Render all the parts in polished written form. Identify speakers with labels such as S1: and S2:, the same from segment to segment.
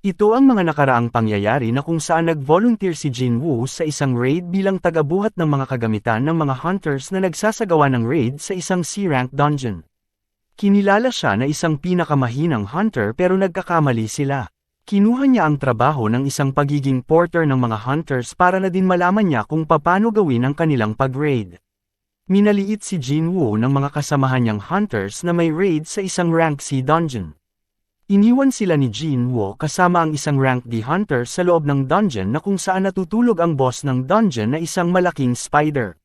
S1: Ito ang mga nakaraang pangyayari na kung saan nag-volunteer si Jinwoo sa isang raid bilang tagabuhat ng mga kagamitan ng mga hunters na nagsasagawa ng raid sa isang C-rank dungeon. Kinilala siya na isang pinakamahinang hunter pero nagkakamali sila. Kinuha niya ang trabaho ng isang pagiging porter ng mga hunters para na din malaman niya kung paano gawin ang kanilang pag-raid. Minaliit si Jinwoo ng mga kasamahan niyang hunters na may raid sa isang rank C dungeon. Iniwan sila ni Jinwoo kasama ang isang rank D hunter sa loob ng dungeon na kung saan natutulog ang boss ng dungeon na isang malaking spider.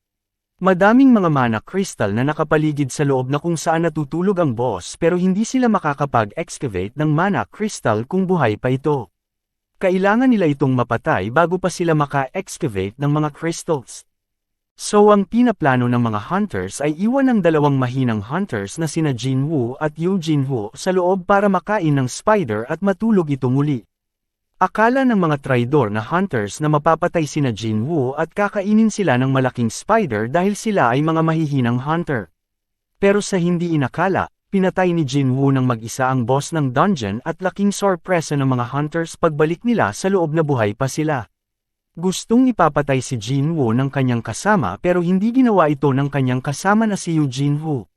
S1: Madaming mga mana crystal na nakapaligid sa loob na kung saan natutulog ang boss pero hindi sila makakapag-excavate ng mana crystal kung buhay pa ito. Kailangan nila itong mapatay bago pa sila maka-excavate ng mga crystals. So ang pinaplano ng mga hunters ay iwan ang dalawang mahinang hunters na sina Jinwoo at Yoo Jinho sa loob para makain ng spider at matulog ito muli. Akala ng mga traidor na hunters na mapapatay sina Jinwoo at kakainin sila ng malaking spider dahil sila ay mga mahihinang hunter. Pero sa hindi inakala, pinatay ni Jinwoo ng mag-isa ang boss ng dungeon at laking sorpresa ng mga hunters pagbalik nila sa loob na buhay pa sila. Gustong ipapatay si Jinwoo ng kanyang kasama pero hindi ginawa ito ng kanyang kasama na si Yoo Jinho.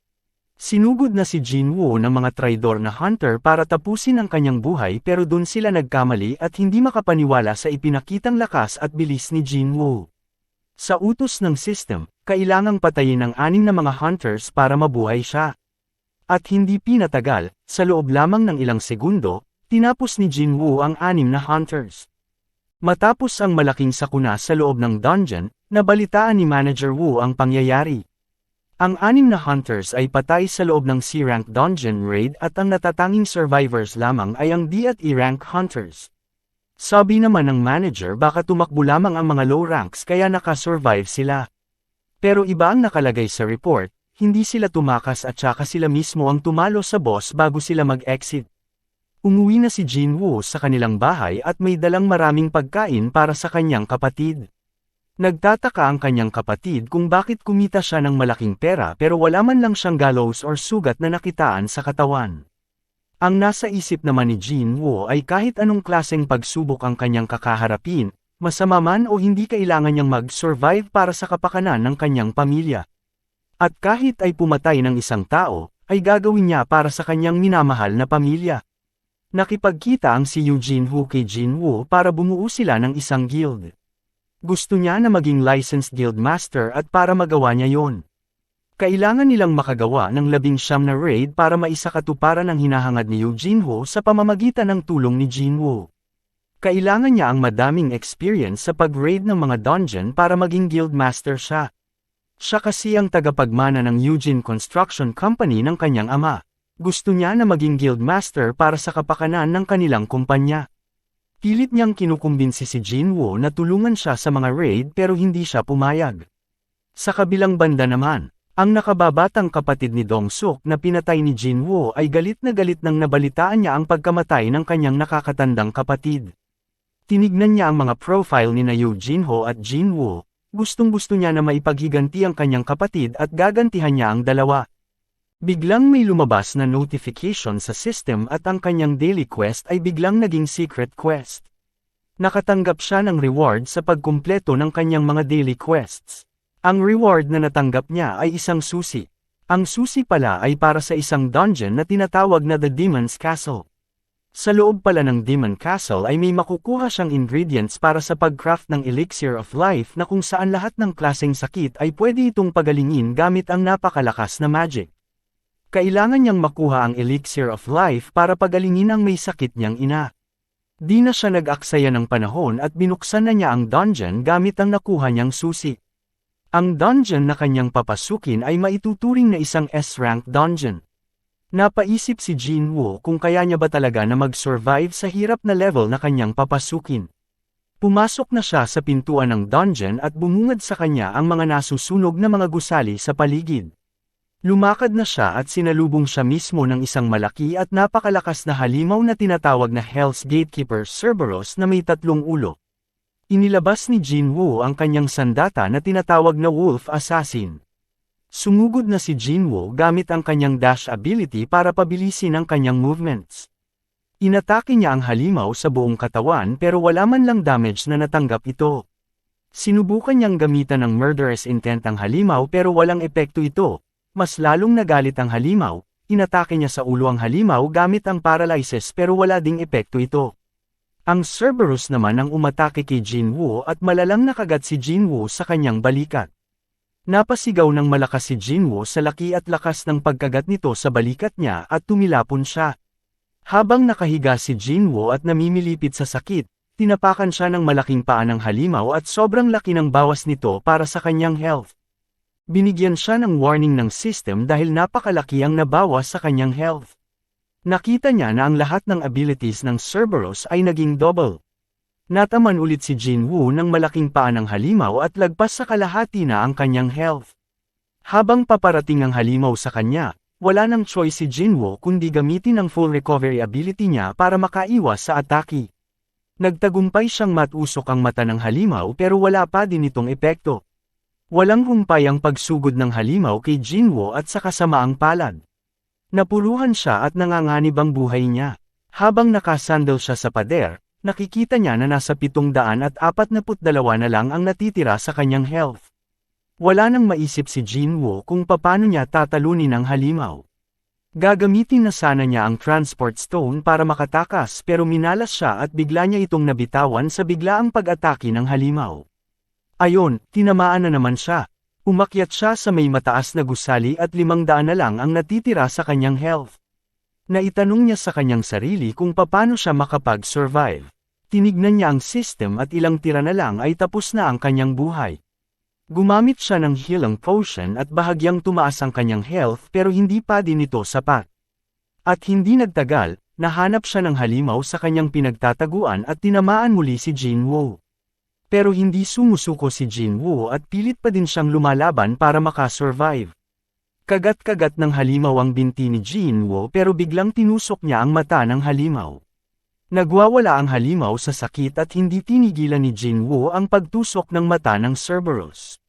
S1: Sinugod na si Jinwoo ng mga traidor na hunter para tapusin ang kanyang buhay pero dun sila nagkamali at hindi makapaniwala sa ipinakitang lakas at bilis ni Jinwoo. Sa utos ng system, kailangang patayin ang 6 na mga hunters para mabuhay siya. At hindi pinatagal, sa loob lamang ng ilang segundo, tinapos ni Jinwoo ang 6 na hunters. Matapos ang malaking sakuna sa loob ng dungeon, nabalitaan ni Manager Woo ang pangyayari. Ang 6 na hunters ay patay sa loob ng C-rank dungeon raid at ang natatanging survivors lamang ay ang D at E-rank hunters. Sabi naman ng manager baka tumakbo lamang ang mga low ranks kaya nakasurvive sila. Pero iba ang nakalagay sa report, hindi sila tumakas at saka sila mismo ang tumalo sa boss bago sila mag-exit. Umuwi na si Jinwoo sa kanilang bahay at may dalang maraming pagkain para sa kanyang kapatid. Nagtataka ang kanyang kapatid kung bakit kumita siya ng malaking pera pero wala man lang siyang gallows or sugat na nakitaan sa katawan. Ang nasa isip naman ni Jinwoo ay kahit anong klaseng pagsubok ang kanyang kakaharapin, masama man o hindi kailangan niyang mag-survive para sa kapakanan ng kanyang pamilya. At kahit ay pumatay ng isang tao, ay gagawin niya para sa kanyang minamahal na pamilya. Nakipagkita ang si Yoo Jinho kay Jinwoo para bumuo sila ng isang guild. Gusto niya na maging licensed guild master at para magawa niya yon, kailangan nilang makagawa ng 19 na raid para maisakatuparan ang hinahangad ni Yoo Jinho sa pamamagitan ng tulong ni Jinwoo. Kailangan niya ang madaming experience sa pag-raid ng mga dungeon para maging guild master siya. Siya kasi ang tagapagmana ng Eugene Construction Company ng kanyang ama. Gusto niya na maging guildmaster para sa kapakanan ng kanilang kumpanya. Pilit niyang kinukumbinsi si Jinwoo na tulungan siya sa mga raid pero hindi siya pumayag. Sa kabilang banda naman, ang nakababatang kapatid ni Dong-suk na pinatay ni Jinwoo ay galit nang nabalitaan niya ang pagkamatay ng kanyang nakakatandang kapatid. Tinignan niya ang mga profile ni na Yoo Jinho at Jinwoo, gustong-gusto niya na maipaghiganti ang kanyang kapatid at gagantihan niya ang dalawa. Biglang may lumabas na notification sa system at ang kanyang daily quest ay biglang naging secret quest. Nakatanggap siya ng reward sa pagkumpleto ng kanyang mga daily quests. Ang reward na natanggap niya ay isang susi. Ang susi pala ay para sa isang dungeon na tinatawag na The Demon's Castle. Sa loob pala ng Demon Castle ay may makukuha siyang ingredients para sa pag-craft ng Elixir of Life na kung saan lahat ng klaseng sakit ay pwede itong pagalingin gamit ang napakalakas na magic. Kailangan niyang makuha ang Elixir of Life para pagalingin ang may sakit niyang ina. Di na siya nag-aksaya ng panahon at binuksan na niya ang dungeon gamit ang nakuha niyang susi. Ang dungeon na kanyang papasukin ay maituturing na isang S-rank dungeon. Napaisip si Jinwoo kung kaya niya ba talaga na mag-survive sa hirap na level na kanyang papasukin. Pumasok na siya sa pintuan ng dungeon at bumungad sa kanya ang mga nasusunog na mga gusali sa paligid. Lumakad na siya at sinalubong siya mismo ng isang malaki at napakalakas na halimaw na tinatawag na Hell's Gatekeeper Cerberus na may 3 ulo. Inilabas ni Jinwoo ang kanyang sandata na tinatawag na Wolf Assassin. Sumugod na si Jinwoo gamit ang kanyang dash ability para pabilisin ang kanyang movements. Inatake niya ang halimaw sa buong katawan pero wala man lang damage na natanggap ito. Sinubukan niyang gamitan ng murderous intent ang halimaw pero walang epekto ito. Mas lalong nagalit ang halimaw, inatake niya sa ulo ang halimaw gamit ang paralysis pero wala ding epekto ito. Ang Cerberus naman ang umatake kay Jinwoo at malalang nakagat si Jinwoo sa kanyang balikat. Napasigaw ng malakas si Jinwoo sa laki at lakas ng pagkagat nito sa balikat niya at tumilapon siya. Habang nakahiga si Jinwoo at namimilipit sa sakit, tinapakan siya ng malaking paa ng halimaw at sobrang laki ng bawas nito para sa kanyang health. Binigyan siya ng warning ng system dahil napakalaki ang nabawas sa kanyang health. Nakita niya na ang lahat ng abilities ng Cerberus ay naging double. Nataman ulit si Jinwoo ng malaking paa ng halimaw at lagpas sa kalahati na ang kanyang health. Habang paparating ang halimaw sa kanya, wala nang choice si Jinwoo kundi gamitin ang full recovery ability niya para makaiwas sa atake. Nagtagumpay siyang matusok ang mata ng halimaw pero wala pa din itong epekto. Walang humpay ang pagsugod ng halimaw kay Jinwoo at sa kasamaang palad. Napuruhan siya at nanganganib ang buhay niya. Habang nakasandal siya sa pader, nakikita niya na nasa 742 na lang ang natitira sa kanyang health. Wala nang maisip si Jinwoo kung paano niya tatalunin ang halimaw. Gagamitin na sana niya ang transport stone para makatakas pero minalas siya at bigla niya itong nabitawan sa biglaang pag-atake ng halimaw. Ayon, tinamaan na naman siya. Umakyat siya sa may mataas na gusali at 500 na lang ang natitira sa kanyang health. Naitanong niya sa kanyang sarili kung paano siya makapag-survive. Tinignan niya ang system at ilang tira na lang ay tapos na ang kanyang buhay. Gumamit siya ng healing potion at bahagyang tumaas ang kanyang health pero hindi pa din ito sapat. At hindi nagtagal, nahanap siya ng halimaw sa kanyang pinagtataguan at tinamaan muli si Jinwoo. Pero hindi sumusuko si Jinwoo at pilit pa din siyang lumalaban para makasurvive. Kagat-kagat ng halimaw ang binti ni Jinwoo pero biglang tinusok niya ang mata ng halimaw. Nagwawala ang halimaw sa sakit at hindi tinigilan ni Jinwoo ang pagtusok ng mata ng Cerberus.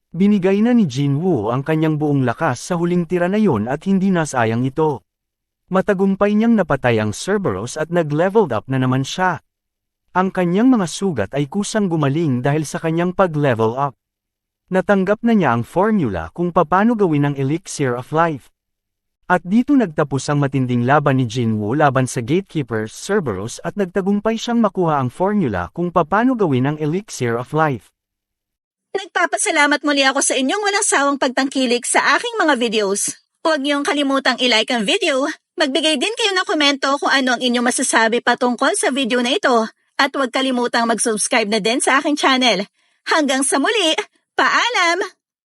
S1: Binigay na ni Jinwoo ang kanyang buong lakas sa huling tira na yon at hindi nasayang ito. Matagumpay niyang napatay ang Cerberus at nag-leveled up na naman siya. Ang kanyang mga sugat ay kusang gumaling dahil sa kanyang pag-level up. Natanggap na niya ang formula kung paano gawin ang Elixir of Life. At dito nagtapos ang matinding laban ni Jinwoo laban sa Gatekeeper Cerberus at nagtagumpay siyang makuha ang formula kung paano gawin ang Elixir of Life.
S2: Nagpapasalamat muli ako sa inyong walang sawang pagtangkilik sa aking mga videos. Huwag niyong kalimutang i-like ang video, magbigay din kayo ng komento kung ano ang inyong masasabi patungkol sa video na ito, at huwag kalimutang mag-subscribe na din sa aking channel. Hanggang sa muli, paalam!